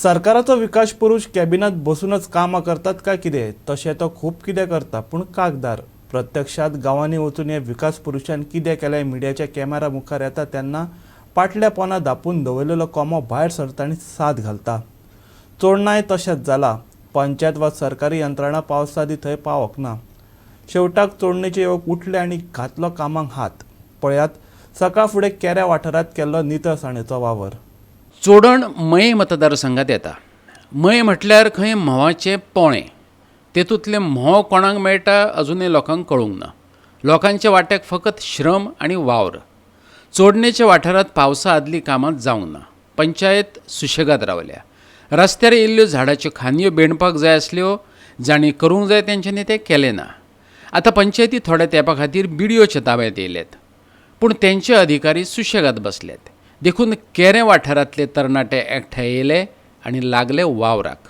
सरकाराचो विकास पुरुष कॅबिनात बसूनच कामां करतात काय कितें तशें तो खूब कितें करता पूण कागदार प्रत्यक्षात गांवांनी वचून हे विकास पुरुषान कितें केलें मिडियाच्या कॅमेरा मुखार येता तेन्ना पाटल्या पोंदा धापून दवरलेलो कोमो भायर सरता आनी साद घालता. चोडणांय तशेंच जाला. पंचायत वा सरकारी यंत्रणा पावसा दी थंय पावोंक ना. शेवटाक चोडणेचे युवक उठले आनी घातलो कामांक हात. पळयात सकाळ फुडें केऱ्या वाठारांत केल्लो नितळसाणेचो वावर. चोडण मये मतदारसंघात येता. मये म्हटल्यार खंय म्होवाचें पोळें. तेतूंतले म्होव कोणाक मेळटा अजुनूय लोकांक कळूंक ना. लोकांच्या वाट्याक फकत श्रम आनी वावर. चोडणेच्या वाठारांत पावसा आदली कामां जावंक ना. पंचायत सुशेगाद रावल्या. रस्त्यार येयल्ल्यो झाडाच्यो खांदयो बेंडपाक जाय आसल्यो, जाणी करूंक जाय तेंच्यांनी तें केलें ना. आतां पंचायती थोड्या तेंपा खातीर बिडयोच्या ताब्यांत येयल्यात. पूण तेंचे अधिकारी सुशेगाद बसल्यात. देखून केरे वाठारांतले तरणाटे एकठांय येयले आनी लागले वावराक.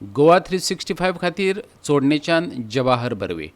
गोवा 365 खातीर चोडणेच्यान जवाहर बर्वे.